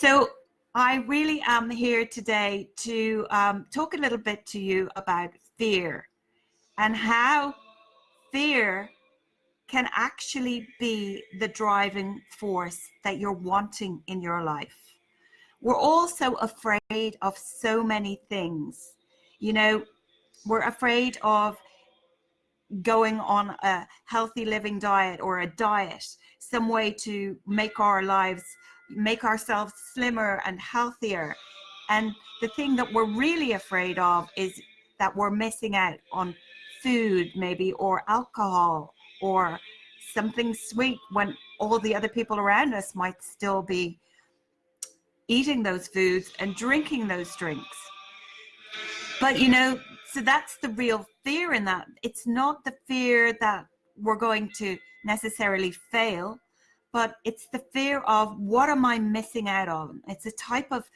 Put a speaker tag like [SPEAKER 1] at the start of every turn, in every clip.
[SPEAKER 1] So I really am here today to talk a little bit to you about fear and how fear can actually be the driving force that you're wanting in your life. We're all so afraid of so many things. You know, we're afraid of going on a healthy living diet or a diet, some way to make ourselves slimmer and healthier. And the thing that we're really afraid of is that we're missing out on food maybe, or alcohol, or something sweet when all the other people around us might still be eating those foods and drinking those drinks. But so that's the real fear in that. It's not the fear that we're going to necessarily fail, but it's the fear of, what am I missing out on? It's a type of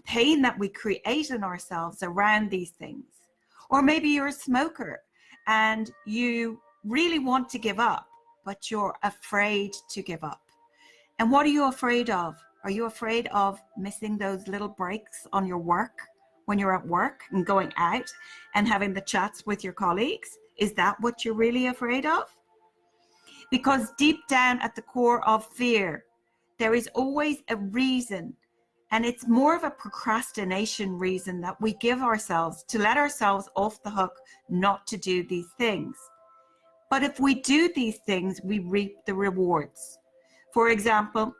[SPEAKER 1] pain that we create in ourselves around these things. Or maybe you're a smoker and you really want to give up, but you're afraid to give up. And what are you afraid of? Are you afraid of missing those little breaks on your work, when you're at work and going out and having the chats with your colleagues? Is that what you're really afraid of? Because deep down at the core of fear, there is always a reason, and it's more of a procrastination reason that we give ourselves to let ourselves off the hook not to do these things. But if we do these things, we reap the rewards. For example,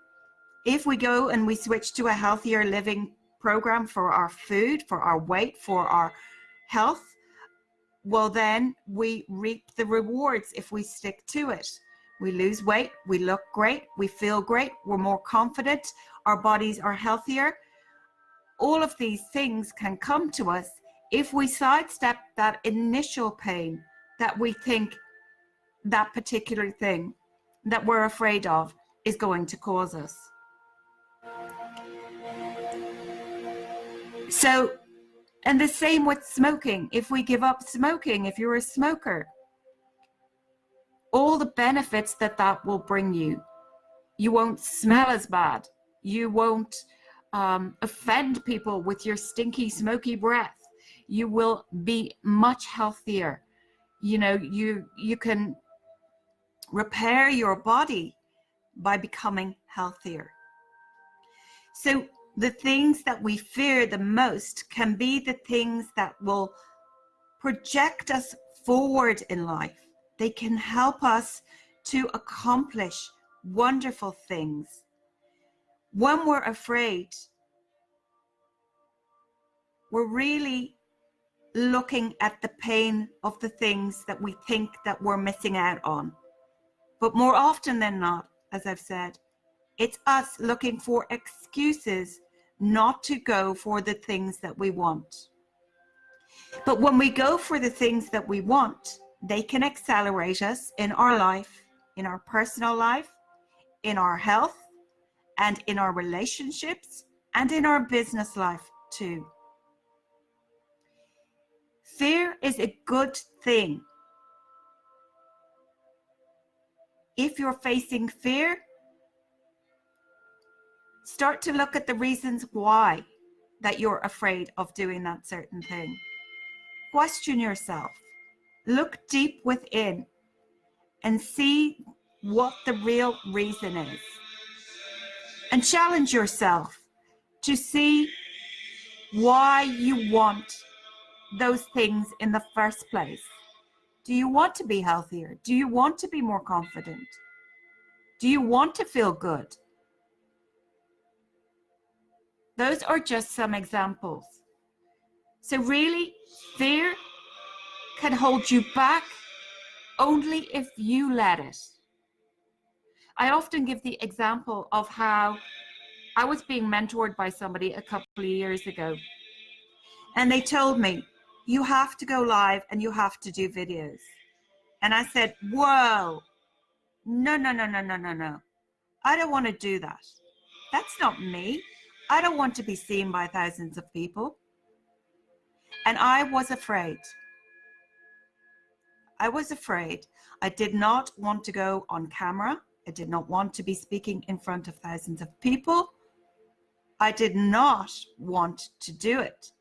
[SPEAKER 1] if we go and we switch to a healthier living program for our food, for our weight, for our health, well, then we reap the rewards if we stick to it. We lose weight, we look great, we feel great, we're more confident, our bodies are healthier. All of these things can come to us if we sidestep that initial pain that we think that particular thing that we're afraid of is going to cause us. So, and the same with smoking. If we give up smoking, if you're a smoker, all the benefits that will bring you, you won't smell as bad. You won't offend people with your stinky, smoky breath. You will be much healthier. You can repair your body by becoming healthier. So the things that we fear the most can be the things that will project us forward in life. They can help us to accomplish wonderful things. When we're afraid, we're really looking at the pain of the things that we think that we're missing out on. But more often than not, as I've said, it's us looking for excuses not to go for the things that we want. But when we go for the things that we want, they can accelerate us in our life, in our personal life, in our health, and in our relationships, and in our business life too. Fear is a good thing. If you're facing fear, start to look at the reasons why that you're afraid of doing that certain thing. Question yourself. Look deep within and see what the real reason is. And challenge yourself to see why you want those things in the first place. Do you want to be healthier? Do you want to be more confident? Do you want to feel good? Those are just some examples. So really, fear can hold you back only if you let it. I often give the example of how I was being mentored by somebody a couple of years ago. And they told me, you have to go live and you have to do videos. And I said, whoa, no. I don't want to do that. That's not me. I don't want to be seen by thousands of people. And I was afraid. I did not want to go on camera. I did not want to be speaking in front of thousands of people. I did not want to do it,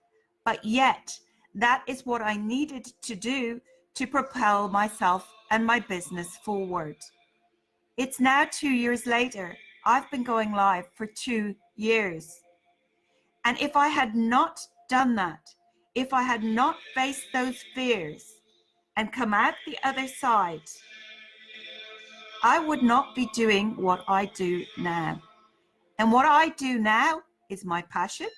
[SPEAKER 1] but yet that is what I needed to do to propel myself and my business forward. It's now 2 years later. I've been going live for 2 years. And if I had not done that, if I had not faced those fears and come out the other side, I would not be doing what I do now. And what I do now is my passion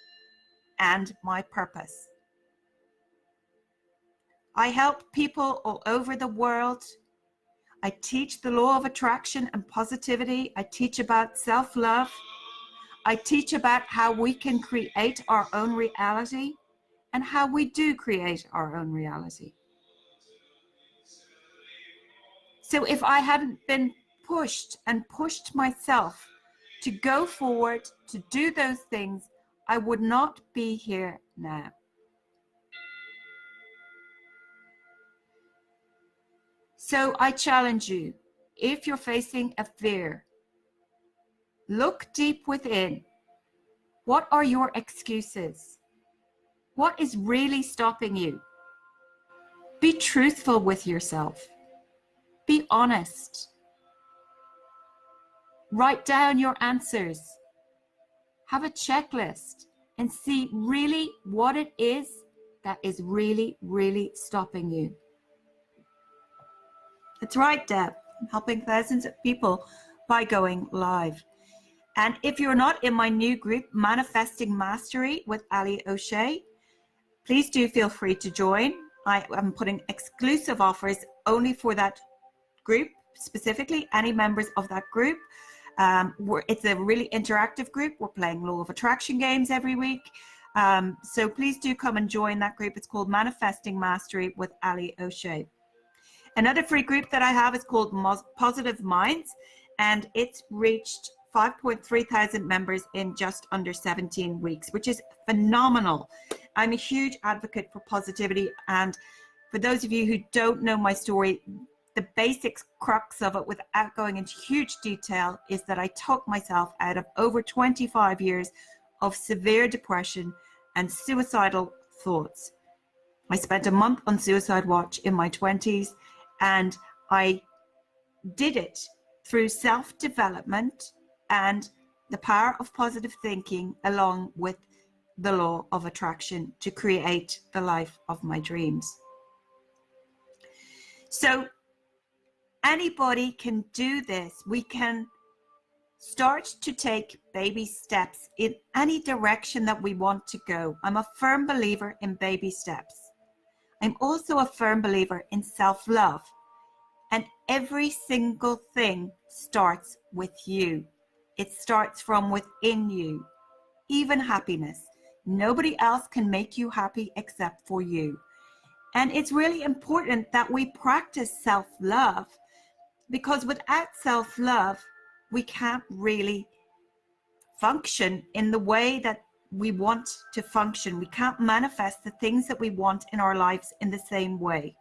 [SPEAKER 1] and my purpose. I help people all over the world. I teach the law of attraction and positivity. I teach about self-love. I teach about how we can create our own reality and how we do create our own reality. So if I hadn't been pushed and pushed myself to go forward, to do those things, I would not be here now. So I challenge you, if you're facing a fear, look deep within. What are your excuses? What is really stopping you? Be truthful with yourself. Be honest. Write down your answers. Have a checklist and see really what it is that is really, really stopping you. That's right, Deb. I'm helping thousands of people by going live. And if you're not in my new group, Manifesting Mastery with Ali O'Shea, please do feel free to join. I am putting exclusive offers only for that group, specifically any members of that group. It's a really interactive group. We're playing law of attraction games every week. So please do come and join that group. It's called Manifesting Mastery with Ali O'Shea. Another free group that I have is called Positive Minds, and it's reached 5.3 thousand members in just under 17 weeks, which is phenomenal. I'm a huge advocate for positivity, and for those of you who don't know my story, the basic crux of it, without going into huge detail, is that I took myself out of over 25 years of severe depression and suicidal thoughts. I spent a month on suicide watch in my 20s, and I did it through self-development and the power of positive thinking, along with the law of attraction, to create the life of my dreams. So anybody can do this. We can start to take baby steps in any direction that we want to go. I'm a firm believer in baby steps. I'm also a firm believer in self-love. And every single thing starts with you. It starts from within you. Even happiness. Nobody else can make you happy except for you. And it's really important that we practice self-love, because without self-love, we can't really function in the way that we want to function. We can't manifest the things that we want in our lives in the same way.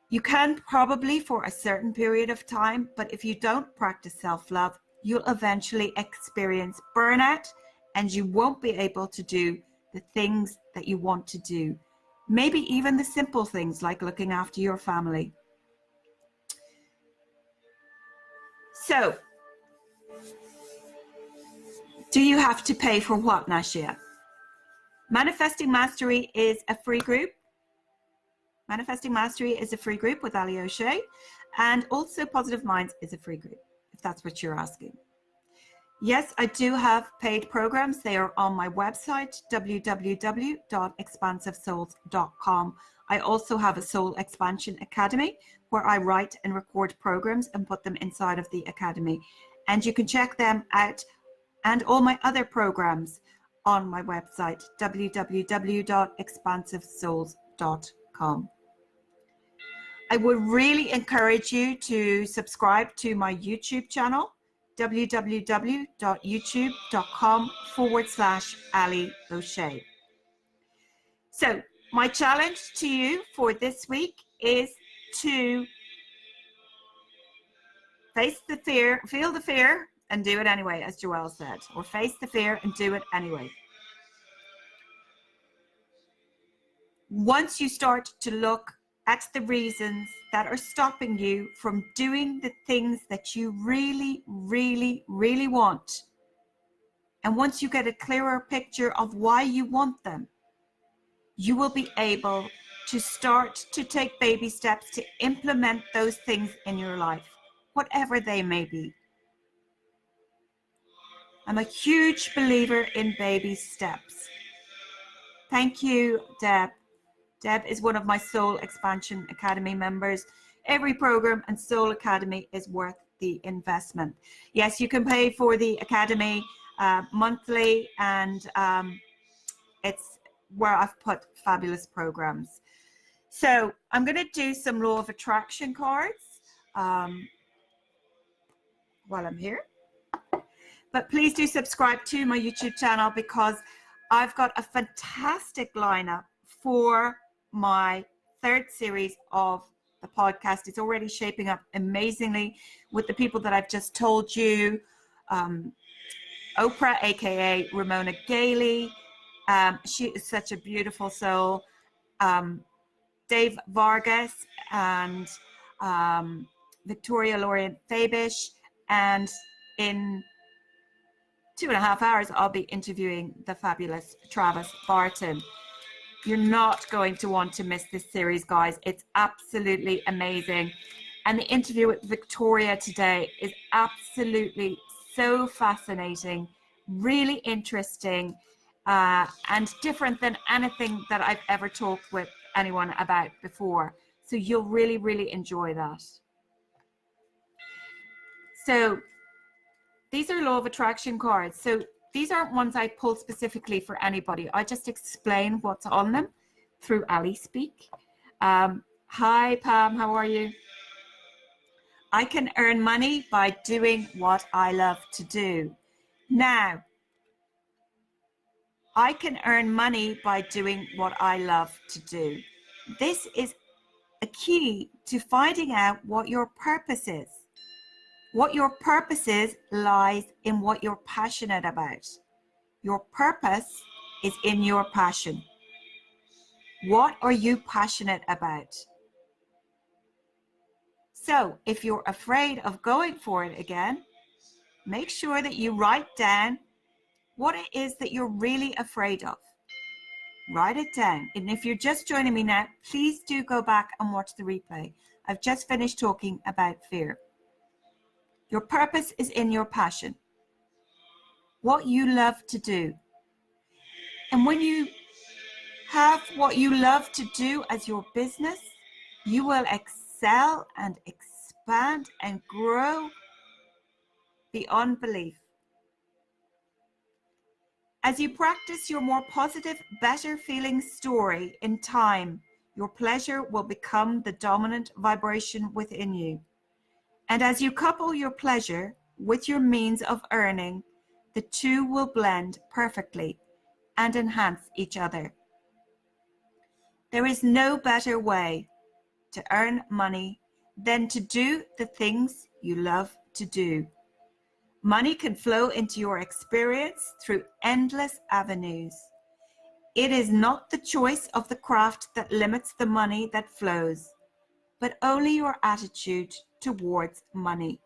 [SPEAKER 1] You can probably for a certain period of time, but if you don't practice self-love, you'll eventually experience burnout, and you won't be able to do the things that you want to do. Maybe even the simple things like looking after your family. So, do you have to pay for what, Nashia? Manifesting Mastery is a free group. Manifesting Mastery is a free group with Ali O'Shea, and also Positive Minds is a free group, if that's what you're asking. Yes, I do have paid programs. They are on my website, www.expansivesouls.com. I also have a Soul Expansion Academy where I write and record programs and put them inside of the academy. And you can check them out and all my other programs on my website, www.expansivesouls.com. I would really encourage you to subscribe to my YouTube channel, www.youtube.com/Ali O'Shea. So my challenge to you for this week is to face the fear, feel the fear, and do it anyway, as Joelle said, or face the fear and do it anyway. Once you start to look at the reasons that are stopping you from doing the things that you really, really, really want, and once you get a clearer picture of why you want them, you will be able to start to take baby steps to implement those things in your life, whatever they may be. I'm a huge believer in baby steps. Thank you, Deb. Deb is one of my Soul Expansion Academy members. Every program and Soul Academy is worth the investment. Yes, you can pay for the Academy monthly, and it's where I've put fabulous programs. So I'm going to do some law of attraction cards while I'm here. But please do subscribe to my YouTube channel, because I've got a fantastic lineup for my third series of the podcast. It's already shaping up amazingly with the people that I've just told you. Oprah, aka Ramona Gailey. She is such a beautiful soul. Dave Vargas and Victoria Lorient Fabish. And in 2.5 hours, I'll be interviewing the fabulous Travis Barton. You're not going to want to miss this series, guys. It's absolutely amazing. And the interview with Victoria today is absolutely so fascinating, really interesting, and different than anything that I've ever talked with anyone about before. So you'll really, really enjoy that. So these are law of attraction cards. So these aren't ones I pulled specifically for anybody. I just explain what's on them through Ali Speak. Hi, Pam, how are you? I can earn money by doing what I love to do. Now, I can earn money by doing what I love to do. This is a key to finding out what your purpose is. What your purpose is lies in what you're passionate about. Your purpose is in your passion. What are you passionate about? So if you're afraid of going for it again, make sure that you write down what it is that you're really afraid of. Write it down. And if you're just joining me now, please do go back and watch the replay. I've just finished talking about fear. Your purpose is in your passion. What you love to do. And when you have what you love to do as your business, you will excel and expand and grow beyond belief. As you practice your more positive, better feeling story in time, your pleasure will become the dominant vibration within you. And as you couple your pleasure with your means of earning, the two will blend perfectly and enhance each other. There is no better way to earn money than to do the things you love to do. Money can flow into your experience through endless avenues. It is not the choice of the craft that limits the money that flows, but only your attitude towards money.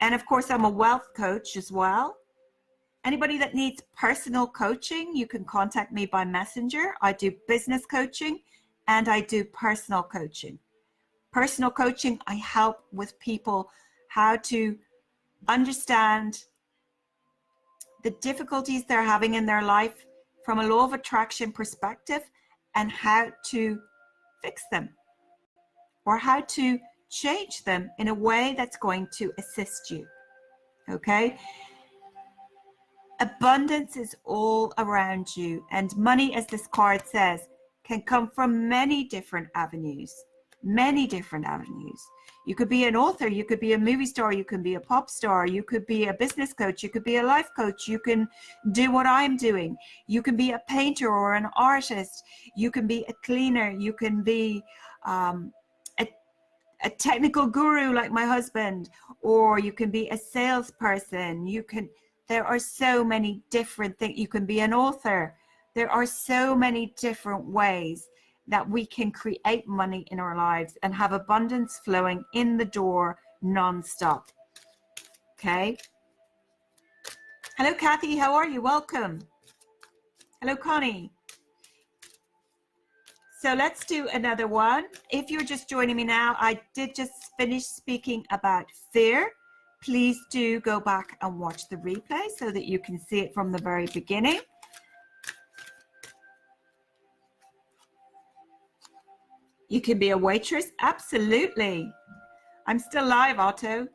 [SPEAKER 1] And of course, I'm a wealth coach as well. Anybody that needs personal coaching, you can contact me by Messenger. I do business coaching and I do personal coaching. Personal coaching, I help with people how to understand the difficulties they're having in their life from a law of attraction perspective and how to fix them or how to change them in a way that's going to assist you. Okay? Abundance is all around you, and money, as this card says, can come from many different avenues. Many different avenues. You could be an author, you could be a movie star, you can be a pop star, you could be a business coach, you could be a life coach, you can do what I'm doing. You can be a painter or an artist, you can be a cleaner, you can be a a technical guru like my husband, or you can be a salesperson. There are so many different things. You can be an author. There are so many different ways that we can create money in our lives and have abundance flowing in the door non-stop. Okay. Hello, Kathy. How are you? Welcome. Hello, Connie. So let's do another one. If you're just joining me now, I did just finish speaking about fear. Please do go back and watch the replay so that you can see it from the very beginning. You can be a waitress. Absolutely. I'm still live, Otto.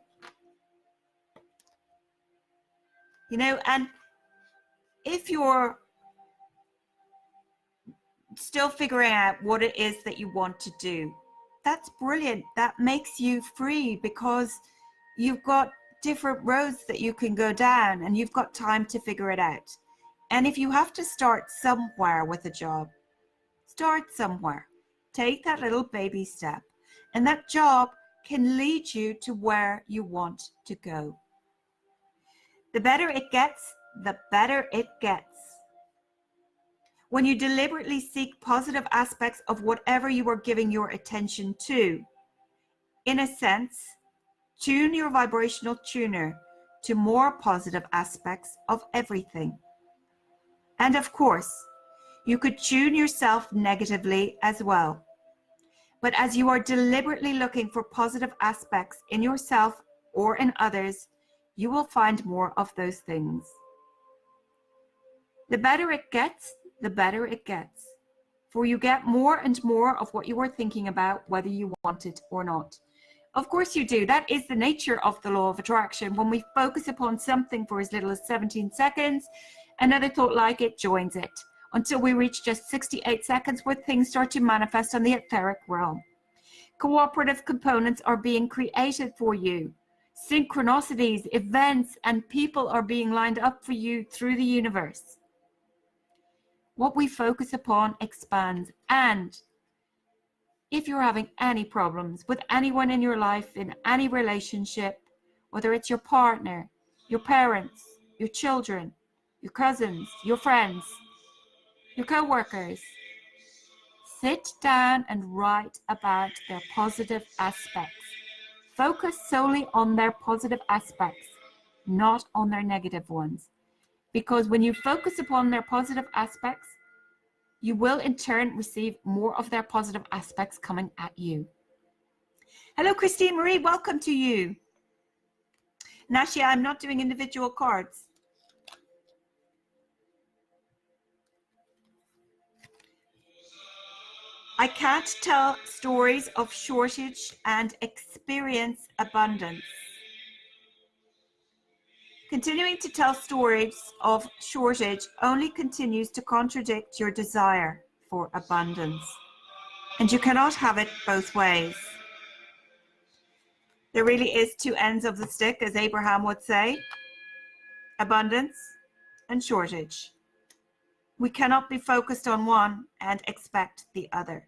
[SPEAKER 1] You know, and if you're still figuring out what it is that you want to do, that's brilliant. That makes you free because you've got different roads that you can go down and you've got time to figure it out. And if you have to start somewhere with a job, start somewhere. Take that little baby step, and that job can lead you to where you want to go. The better it gets, the better it gets. When you deliberately seek positive aspects of whatever you are giving your attention to, in a sense, tune your vibrational tuner to more positive aspects of everything. And of course, you could tune yourself negatively as well. But as you are deliberately looking for positive aspects in yourself or in others, you will find more of those things. The better it gets, the better it gets. For you get more and more of what you are thinking about, whether you want it or not. Of course you do. That is the nature of the law of attraction. When we focus upon something for as little as 17 seconds, another thought like it joins it, until we reach just 68 seconds where things start to manifest on the etheric realm. Cooperative components are being created for you. Synchronicities, events, and people are being lined up for you through the universe. What we focus upon expands. And if you're having any problems with anyone in your life, in any relationship, whether it's your partner, your parents, your children, your cousins, your friends, your co-workers, sit down and write about their positive aspects. Focus solely on their positive aspects, not on their negative ones. Because when you focus upon their positive aspects, you will in turn receive more of their positive aspects coming at you. Hello, Christine Marie, welcome to you. Nashia, I'm not doing individual cards. I can't tell stories of shortage and experience abundance. Continuing to tell stories of shortage only continues to contradict your desire for abundance. And you cannot have it both ways. There really is two ends of the stick, as Abraham would say, abundance and shortage. We cannot be focused on one and expect the other.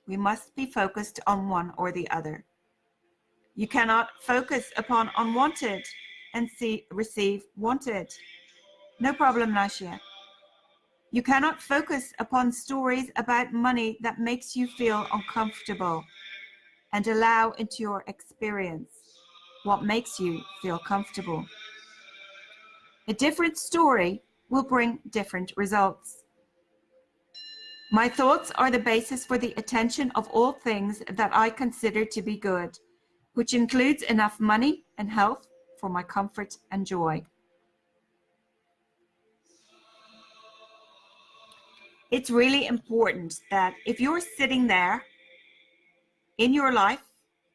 [SPEAKER 1] We must be focused on one or the other. You cannot focus upon unwanted and receive wanted. No problem, Nashia. You cannot focus upon stories about money that makes you feel uncomfortable and allow into your experience what makes you feel comfortable. A different story will bring different results. My thoughts are the basis for the attention of all things that I consider to be good, which includes enough money and health for my comfort and joy. It's really important that if you're sitting there in your life,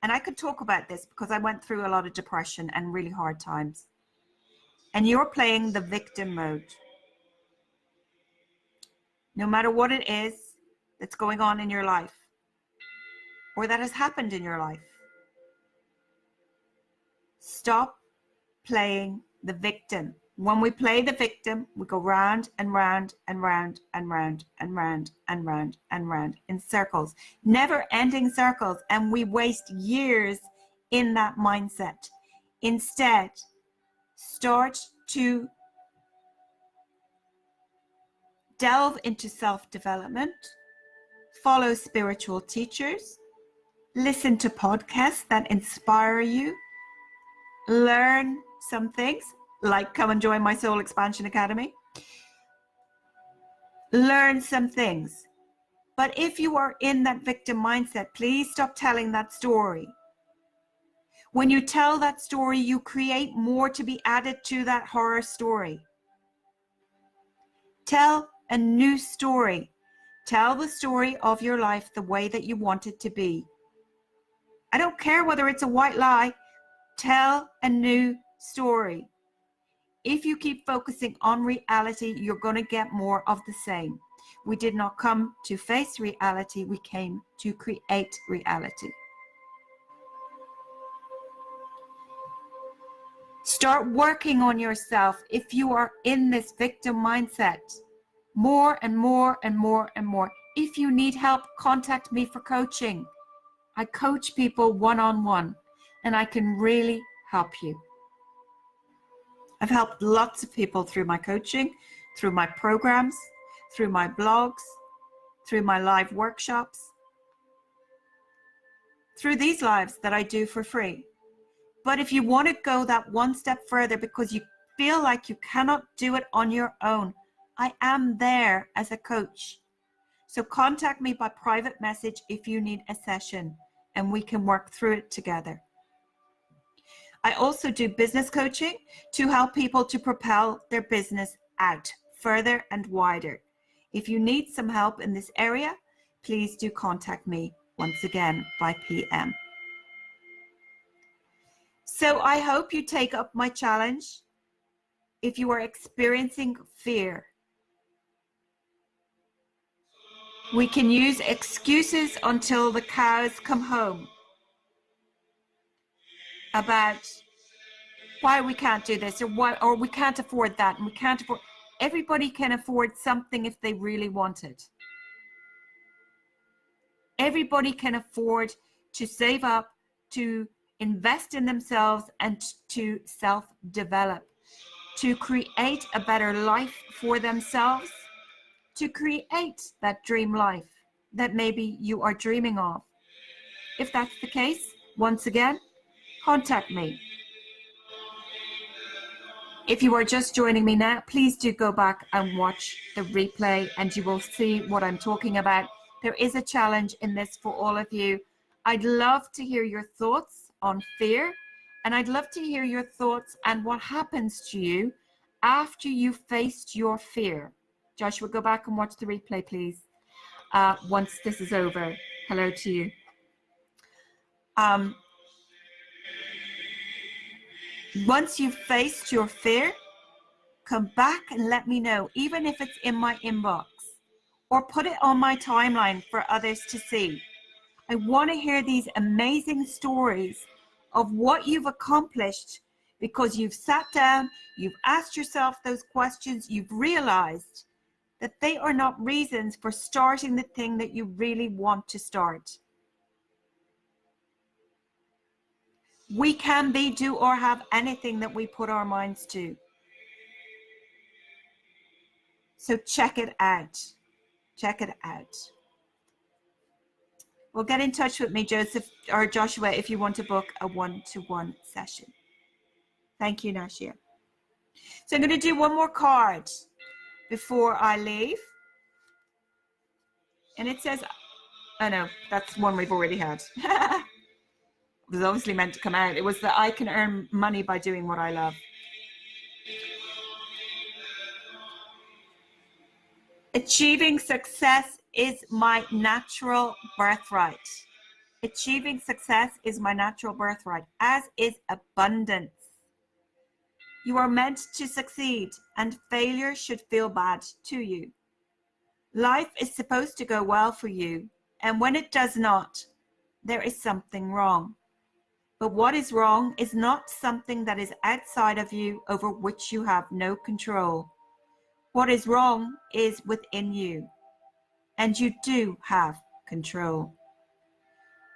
[SPEAKER 1] and I could talk about this because I went through a lot of depression and really hard times, and you're playing the victim mode, no matter what it is that's going on in your life or that has happened in your life, stop playing the victim. When we play the victim, we go round and round and round and round and round and round and round in circles, never ending circles, and we waste years in that mindset. Instead, start to delve into self-development, follow spiritual teachers, listen to podcasts that inspire you, learn some things, like come and join my Soul Expansion Academy. Learn some things. But if you are in that victim mindset, please stop telling that story. When you tell that story, you create more to be added to that horror story. Tell a new story. Tell the story of your life the way that you want it to be. I don't care whether it's a white lie. Tell a new story. If you keep focusing on reality, you're going to get more of the same. We did not come to face reality. We came to create reality. Start working on yourself if you are in this victim mindset. More and more and more and more. If you need help, contact me for coaching. I coach people one-on-one, and I can really help you. I've helped lots of people through my coaching, through my programs, through my blogs, through my live workshops, through these lives that I do for free. But if you want to go that one step further because you feel like you cannot do it on your own, I am there as a coach. So contact me by private message if you need a session, and we can work through it together. I also do business coaching to help people to propel their business out further and wider. If you need some help in this area, please do contact me once again by PM. So I hope you take up my challenge. If you are experiencing fear, we can use excuses until the cows come home about why we can't do this, or we can't afford that, and we can't afford. Everybody can afford something if they really want it. Everybody can afford to save up, to invest in themselves, and to self-develop, to create a better life for themselves, to create that dream life that maybe you are dreaming of. If that's the case, once again, contact me. If you are just joining me now, please do go back and watch the replay and you will see what I'm talking about. There is a challenge in this for all of you. I'd love to hear your thoughts on fear, and I'd love to hear your thoughts and what happens to you after you faced your fear. Joshua, go back and watch the replay, please. Once this is over, hello to you. Once you've faced your fear, come back and let me know, even if it's in my inbox, or put it on my timeline for others to see. I want to hear these amazing stories of what you've accomplished because you've sat down, you've asked yourself those questions, you've realized that they are not reasons for starting the thing that you really want to start. We can be, do, or have anything that we put our minds to. So check it out. Check it out. Well, get in touch with me, Joseph or Joshua, if you want to book a one-to-one session. Thank you, Nashia. So I'm going to do one more card before I leave. And it says, oh no, that's one we've already had. It was obviously meant to come out. It was that I can earn money by doing what I love. Achieving success is my natural birthright. Achieving success is my natural birthright, as is abundance. You are meant to succeed, and failure should feel bad to you. Life is supposed to go well for you, and when it does not, there is something wrong. But what is wrong is not something that is outside of you over which you have no control. What is wrong is within you, and you do have control.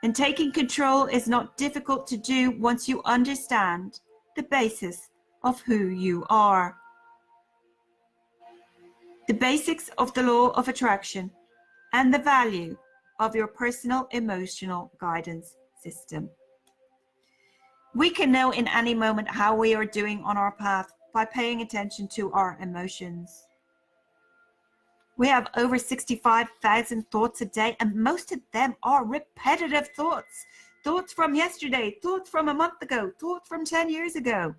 [SPEAKER 1] And taking control is not difficult to do once you understand the basis of who you are. The basics of the law of attraction and the value of your personal emotional guidance system. We can know in any moment how we are doing on our path by paying attention to our emotions. We have over 65,000 thoughts a day, and most of them are repetitive thoughts. Thoughts from yesterday, thoughts from a month ago, thoughts from 10 years ago.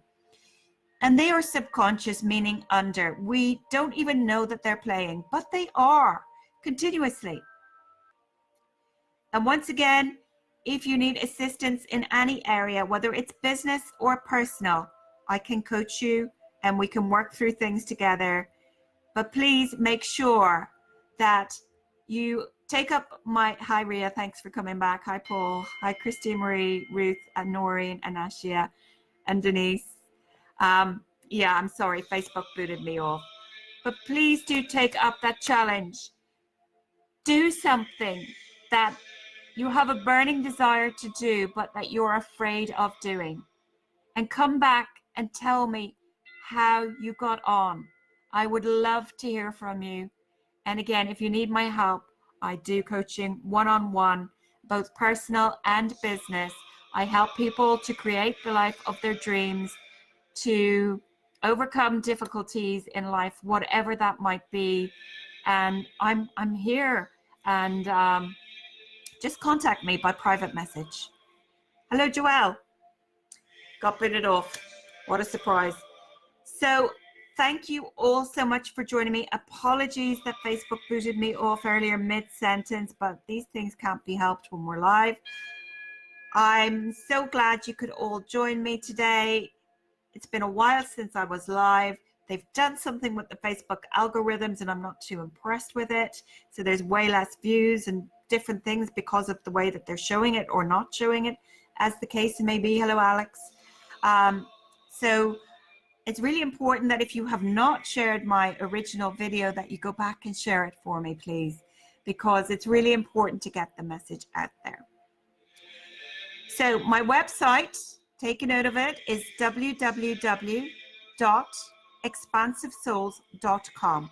[SPEAKER 1] And they are subconscious, meaning under. We don't even know that they're playing, but they are continuously. And once again, if you need assistance in any area, whether it's business or personal, I can coach you and we can work through things together. But please make sure that you take up my, hi Ria, thanks for coming back. Hi Paul, hi Christy Marie, Ruth and Noreen and Ashia and Denise. Yeah, I'm sorry, Facebook booted me off. But please do take up that challenge. Do something that you have a burning desire to do, but that you're afraid of doing. And come back and tell me how you got on. I would love to hear from you. And again, if you need my help, I do coaching one-on-one, both personal and business. I help people to create the life of their dreams, to overcome difficulties in life, whatever that might be. And I'm here, and just contact me by private message. Hello, Joelle. Got booted off. What a surprise. So thank you all so much for joining me. Apologies that Facebook booted me off earlier mid-sentence, but these things can't be helped when we're live. I'm so glad you could all join me today. It's been a while since I was live. They've done something with the Facebook algorithms and I'm not too impressed with it. So there's way less views and different things because of the way that they're showing it or not showing it, as the case may be. Hello, Alex. So it's really important that if you have not shared my original video, that you go back and share it for me, please, because it's really important to get the message out there. So my website, take a note of it, is www.expansivesouls.com.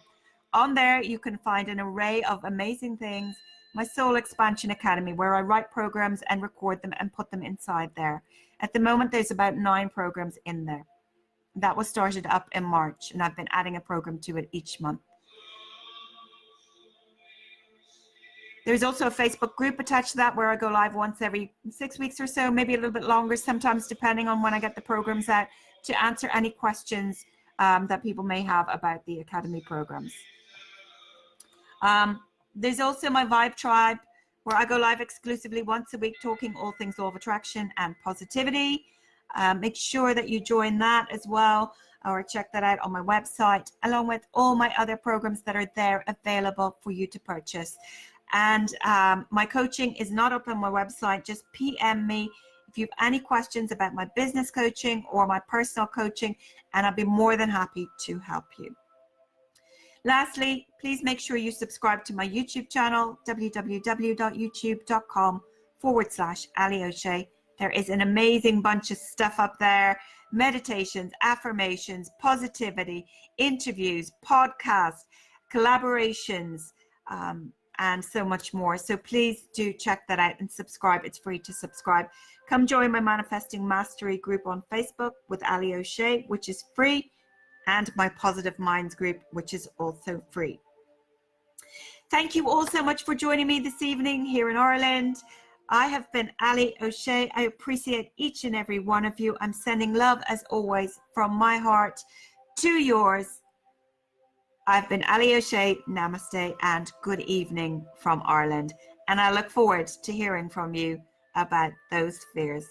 [SPEAKER 1] On there, you can find an array of amazing things. My Soul Expansion Academy, where I write programs and record them and put them inside there. At the moment, there's about 9 programs in there. That was started up in March, and I've been adding a program to it each month. There's also a Facebook group attached to that where I go live once every 6 weeks or so, maybe a little bit longer, sometimes depending on when I get the programs out, to answer any questions that people may have about the Academy programs. There's also my Vibe Tribe, where I go live exclusively once a week talking all things law of attraction and positivity. Make sure that you join that as well, or check that out on my website, along with all my other programs that are there available for you to purchase. And my coaching is not up on my website. Just PM me if you have any questions about my business coaching or my personal coaching, and I'll be more than happy to help you. Lastly, please make sure you subscribe to my YouTube channel, www.youtube.com/Ali O'Shea. There is an amazing bunch of stuff up there: meditations, affirmations, positivity, interviews, podcasts, collaborations, and so much more. So please do check that out and subscribe. It's free to subscribe. Come join my Manifesting Mastery group on Facebook with Ali O'Shea, which is free, and my Positive Minds group, which is also free. Thank you all so much for joining me this evening here in Ireland. I have been Ali O'Shea. I appreciate each and every one of you. I'm sending love, as always, from my heart to yours. I've been Ali O'Shea. Namaste and good evening from Ireland. And I look forward to hearing from you about those fears.